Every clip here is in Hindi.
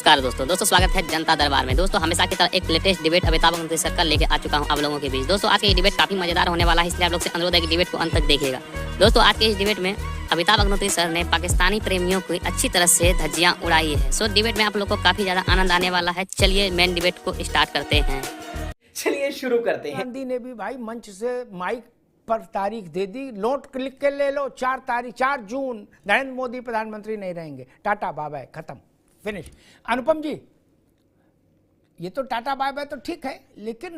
नमस्कार दोस्तों स्वागत है जनता दरबार में। दोस्तों हमेशा की तरह एक latest debate Amitabh Agnihotri sir का लेके आ चुका हूं आप लोगों के बीच। दोस्तों आज के ये डिबेट काफी मजेदार होने वाला है, इसलिए आप लोग से अनुरोध है कि डिबेट को अंत तक देखिएगा। दोस्तों आज के इस डिबेट में अमिताभ अग्निहोत्री सर ने पाकिस्तानी प्रेमियों को अच्छी तरह से धज्जियां उड़ाई है। सो डिबेट में आप लोग को काफी ज्यादा आनंद आने वाला है। चलिए मेन डिबेट को स्टार्ट करते हैं। चलिए शुरू करते हैं। गांधी ने भी भाई मंच से माइक पर तारीख दे दी, नोट लिख के ले लो, 4 जून नरेंद्र मोदी प्रधानमंत्री नहीं रहेंगे, टाटा बाय बाय, खत्म, फिनिश। अनुपम जी, ये तो टाटा बाय बाय तो ठीक है, लेकिन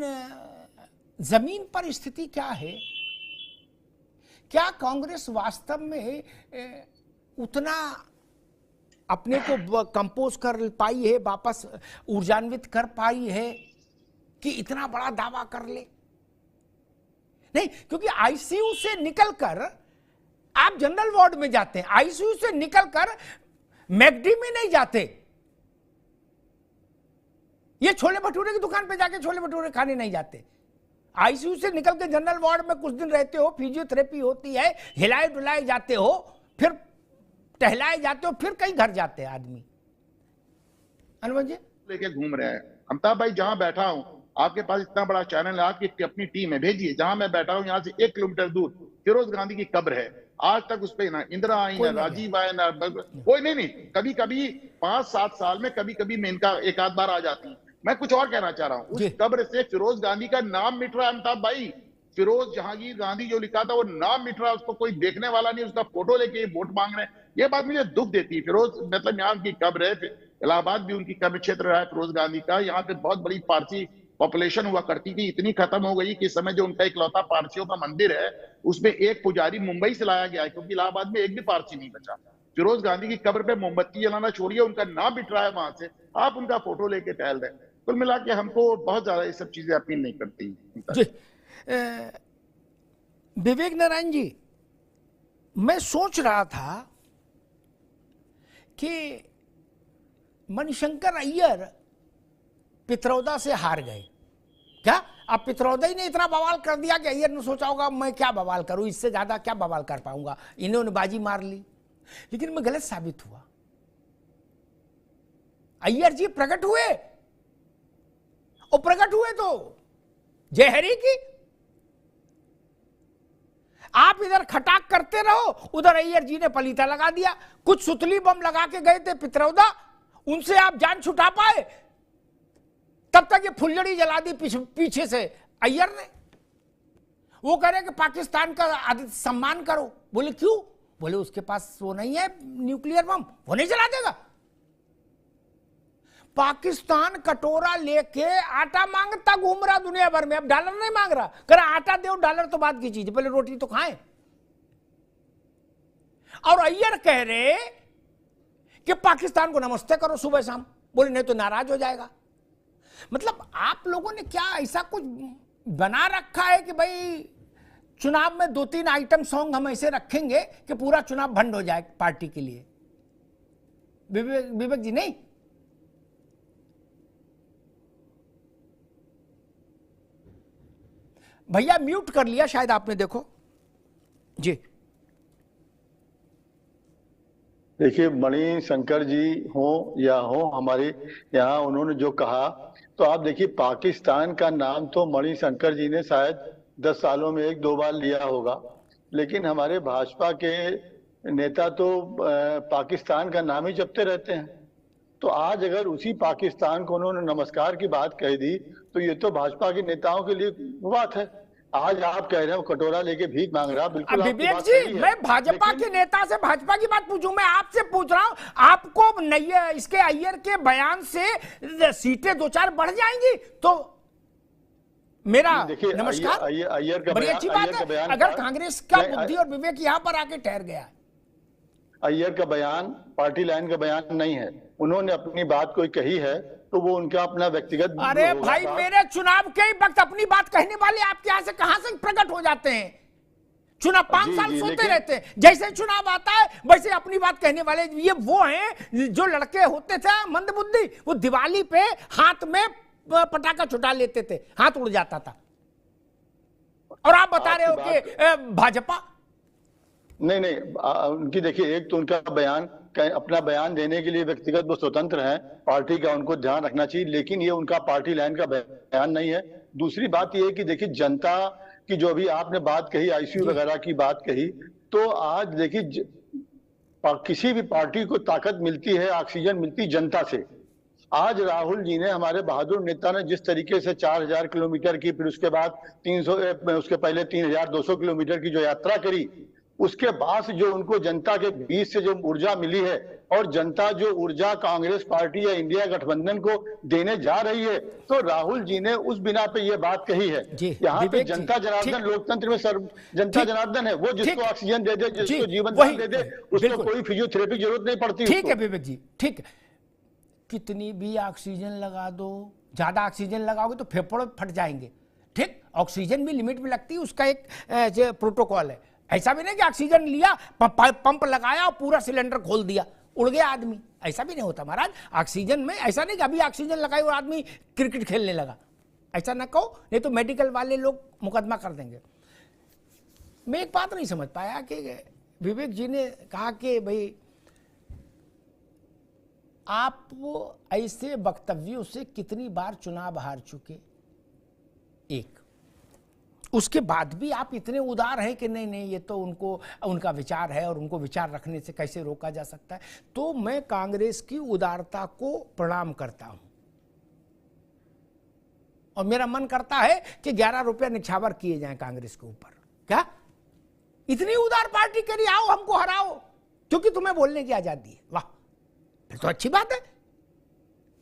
जमीन पर स्थिति क्या है? क्या कांग्रेस वास्तव में उतना अपने को कंपोज कर पाई है, वापस ऊर्जान्वित कर पाई है कि इतना बड़ा दावा कर ले? नहीं, क्योंकि आईसीयू से निकलकर आप जनरल वार्ड में जाते हैं, आईसीयू से निकलकर मैकडी में नहीं जाते। ये छोले भटूरे की दुकान पे जाके छोले भटूरे खाने नहीं जाते। आईसीयू से निकल के जनरल वार्ड में कुछ दिन रहते हो, फिजियोथेरेपी होती है, हिलाए डुलाए जाते हो, फिर टहलाए जाते हो, फिर कहीं घर जाते हैं आदमी। अनुमान जी लेके घूम रहे हैं। अमिताभ भाई, जहां बैठा हूं, आपके पास इतना बड़ा चैनल है, आपकी अपनी टीम है, भेजिए। जहां मैं बैठा हूं यहां से 1 किलोमीटर दूर फिरोज गांधी की कब्र है। आज तक उस पे ना इंदिरा आई, ना राजीव आए, ना कोई नहीं। कभी कभी 5-7 साल में कभी कभी मैं इनका एक आध बार आ जाती। मैं कुछ और कहना चाह रहा हूं, उस कब्र से फिरोज गांधी का नाम मिट रहा है। अमिताभ भाई, फिरोज जहांगीर गांधी जो लिखा था वो नाम मिट रहा है, उसको कोई देखने वाला नहीं, उसका फोटो लेके वोट मांग रहे हैं। ये बात मुझे दुख देती है। फिरोज मतलब यहाँ की कब्र है, इलाहाबाद भी उनकी कब्र क्षेत्र रहा है फिरोज गांधी का। यहाँ पे बहुत बड़ी पारसी पॉपुलेशन हुआ करती थी, इतनी खत्म हो गई कि इस समय जो उनका इकलौता पारसियों का मंदिर है उसमें एक पुजारी मुंबई से लाया गया है, क्योंकि इलाहाबाद में एक भी पारसी नहीं बचा। फिरोज गांधी की कब्र पे मोमबत्ती जलाना छोड़िए, उनका नाम बिट रहा है वहां से, आप उनका फोटो लेके टहल रहे हैं। कुल मिला के हमको बहुत ज्यादा ये सब चीजें अपील नहीं करती जी। विवेक नारायण जी, मैं सोच रहा था कि मणिशंकर अय्यर पित्रोदा से हार गए क्या? अब पित्रोदा ही ने इतना बवाल कर दिया कि अय्यर ने सोचा होगा मैं क्या बवाल करूं, इससे ज्यादा क्या बवाल कर पाऊंगा, इन्होंने बाजी मार ली। लेकिन मैं गलत साबित हुआ। अय्यर जी प्रकट हुए, और प्रकट हुए तो जयहरी की। आप इधर खटाक करते रहो, उधर अय्यर जी ने पलीता लगा दिया। कुछ सुतली बम लगा के गए थे पित्रोदा, उनसे आप जान छुटा पाए, तब तक ये फुलझड़ी जला दी पीछे से अय्यर ने। वो कह रहे कि पाकिस्तान का सम्मान करो। बोले क्यों? बोले उसके पास वो नहीं है न्यूक्लियर बम, वो नहीं जला देगा। पाकिस्तान कटोरा लेके आटा मांगता घूम रहा दुनिया भर में, अब डॉलर नहीं मांग रहा। कह रहा आटा दो, डॉलर तो बात की चीज है, पहले रोटी तो खाएं। और अय्यर कह रहे कि पाकिस्तान को नमस्ते करो सुबह शाम। बोले नहीं तो नाराज हो जाएगा। मतलब आप लोगों ने क्या ऐसा कुछ बना रखा है कि भाई चुनाव में 2-3 आइटम सॉन्ग हम ऐसे रखेंगे कि पूरा चुनाव भंड हो जाए पार्टी के लिए? विवेक जी नहीं? भैया म्यूट कर लिया शायद आपने, देखो जी। देखिए, मणिशंकर जी हो या हो हमारे यहाँ, उन्होंने जो कहा, तो आप देखिए पाकिस्तान का नाम तो मणिशंकर जी ने शायद 10 सालों में 1-2 बार लिया होगा, लेकिन हमारे भाजपा के नेता तो पाकिस्तान का नाम ही जपते रहते हैं। तो आज अगर उसी पाकिस्तान को उन्होंने नमस्कार की बात कह दी तो ये तो भाजपा के नेताओं के लिए बात है। आज आप कह रहे हो कटोरा लेके भीख मांग रहा, बिल्कुल विवेक जी, मैं भाजपा के नेता से भाजपा की बात पूछूं, मैं आपसे पूछ रहा हूं, आपको नहीं इसके अय्यर के बयान से सीटें 2-4 बढ़ जाएंगी तो मेरा नमस्कार। अय्यर का बड़ी अच्छी बात है अगर कांग्रेस का बुद्धि और विवेक यहां पर आके ठहर गया। अय्यर का बयान पार्टी लाइन का बयान नहीं है, उन्होंने अपनी बात कोई कही है तो वो उनका अपना व्यक्तिगत। अरे भाई, मेरे चुनाव के वक्त अपनी बात कहने वाले आपके यहां से कहां से प्रकट हो जाते हैं? चुनाव 5 साल सोते रहते हैं, जैसे चुनाव आता है वैसे अपनी बात कहने वाले ये वो हैं जो लड़के होते थे मंदबुद्धि, वो दिवाली पे हाथ में पटाखा छुटा लेते थे, हाथ उड़ जाता था। और आप बता रहे हो कि भाजपा नहीं, उनकी देखिए, एक तो उनका बयान अपना बयान देने के लिए व्यक्तिगत वो स्वतंत्र हैं, पार्टी का उनको ध्यान रखना चाहिए, लेकिन ये उनका पार्टी लाइन का बयान नहीं है। दूसरी बात ये है कि देखिए जनता की जो अभी आपने बात कही, आईसीयू वगैरह की बात कही, तो आज देखिए किसी भी पार्टी को ताकत मिलती है, ऑक्सीजन मिलती जनता से। आज राहुल जी ने, हमारे बहादुर नेता ने जिस तरीके से 4000 किलोमीटर की, फिर उसके बाद 300, उसके पहले 3200 किलोमीटर की जो यात्रा करी, उसके बाद जो उनको जनता के बीच से जो ऊर्जा मिली है, और जनता जो ऊर्जा कांग्रेस पार्टी या इंडिया गठबंधन को देने जा रही है, तो राहुल जी ने उस बिना पे ये बात कही है। यहाँ पे जनता जनार्दन, लोकतंत्र में जनता जनार्दन है, वो जिसको ऑक्सीजन दे दे, जिसको जीवन दान दे दे, उसको कोई फिजियोथेरेपी की जरूरत नहीं पड़ती। ठीक है विवेक जी, ठीक है। कितनी भी ऑक्सीजन लगा दो, ज्यादा ऑक्सीजन लगाओगे तो फेफड़े फट जाएंगे। ठीक, ऑक्सीजन भी लिमिट में लगती है, उसका एक प्रोटोकॉल है। ऐसा भी नहीं कि ऑक्सीजन लिया, पंप लगाया और पूरा सिलेंडर खोल दिया, उड़ गया आदमी, ऐसा भी नहीं होता महाराज। ऑक्सीजन में ऐसा नहीं कि अभी ऑक्सीजन लगाई और आदमी क्रिकेट खेलने लगा, ऐसा ना कहो, नहीं तो मेडिकल वाले लोग मुकदमा कर देंगे। मैं एक बात नहीं समझ पाया कि विवेक जी ने कहा कि भाई आप वो ऐसे वक्तव्यों से कितनी बार चुनाव हार चुके, एक, उसके बाद भी आप इतने उदार हैं कि नहीं नहीं ये तो उनका विचार है और उनको विचार रखने से कैसे रोका जा सकता है। तो मैं कांग्रेस की उदारता को प्रणाम करता हूं और मेरा मन करता है कि 11 रुपया निछावर किए जाएं कांग्रेस के ऊपर। क्या इतनी उदार पार्टी करी, आओ हमको हराओ, क्योंकि तुम्हें बोलने की आजादी है, वाह, फिर तो अच्छी बात है।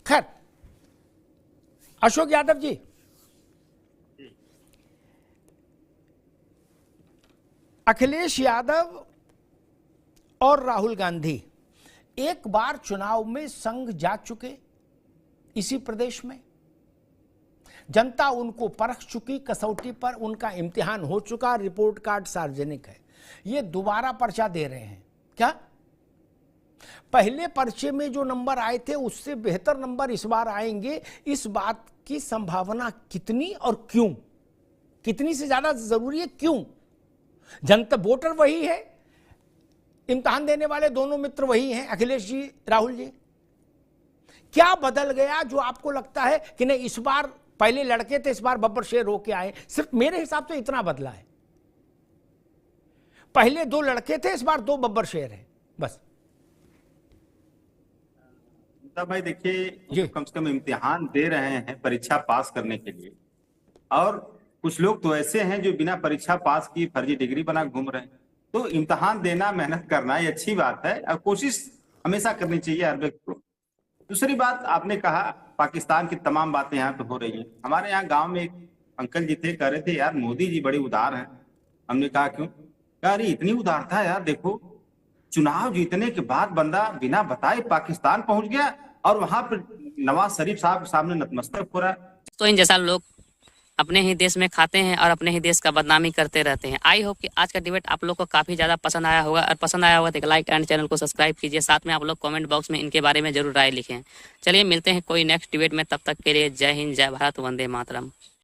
खैर, अशोक यादव जी, अखिलेश यादव और राहुल गांधी एक बार चुनाव में संग जा चुके इसी प्रदेश में, जनता उनको परख चुकी, कसौटी पर उनका इम्तिहान हो चुका, रिपोर्ट कार्ड सार्वजनिक है। ये दोबारा पर्चा दे रहे हैं क्या? पहले पर्चे में जो नंबर आए थे उससे बेहतर नंबर इस बार आएंगे, इस बात की संभावना कितनी और क्यों? कितनी से ज्यादा जरूरी है, क्यों? जनता, वोटर वही है, इम्तिहान देने वाले दोनों मित्र वही हैं, अखिलेश जी, राहुल जी। क्या बदल गया जो आपको लगता है कि नहीं इस बार, पहले लड़के थे इस बार बब्बर शेर होके आए? सिर्फ मेरे हिसाब से इतना बदला है, पहले 2 लड़के थे, इस बार 2 बब्बर शेर हैं, बस। भाई देखिए, कम से कम इम्तिहान दे रहे हैं परीक्षा पास करने के लिए, और कुछ लोग तो ऐसे हैं जो बिना परीक्षा पास की फर्जी डिग्री बना घूम रहे हैं। तो इम्तिहान देना, मेहनत करना ये अच्छी बात है और कोशिश हमेशा करनी चाहिए हर व्यक्ति को। दूसरी बात, आपने कहा पाकिस्तान की तमाम बातें यहाँ पे हो रही हैं। हमारे यहाँ गांव में एक अंकल जी थे, कह रहे थे यार मोदी जी बड़े उदार हैं। हमने कहा क्यों? कहा अरे इतनी उदारता है यार, देखो चुनाव जीतने के बाद बंदा बिना बताए पाकिस्तान पहुंच गया और वहां पर नवाज शरीफ साहब के सामने नतमस्तक हो रहा है। तो इन जैसा लोग अपने ही देश में खाते हैं और अपने ही देश का बदनामी करते रहते हैं। आई होप कि आज का डिबेट आप लोग को काफी ज्यादा पसंद आया होगा, और पसंद आया होगा तो लाइक एंड चैनल को सब्सक्राइब कीजिए। साथ में आप लोग कमेंट बॉक्स में इनके बारे में जरूर राय लिखें। चलिए मिलते हैं कोई नेक्स्ट डिबेट में, तब तक के लिए जय हिंद, जय भारत, वंदे मातरम।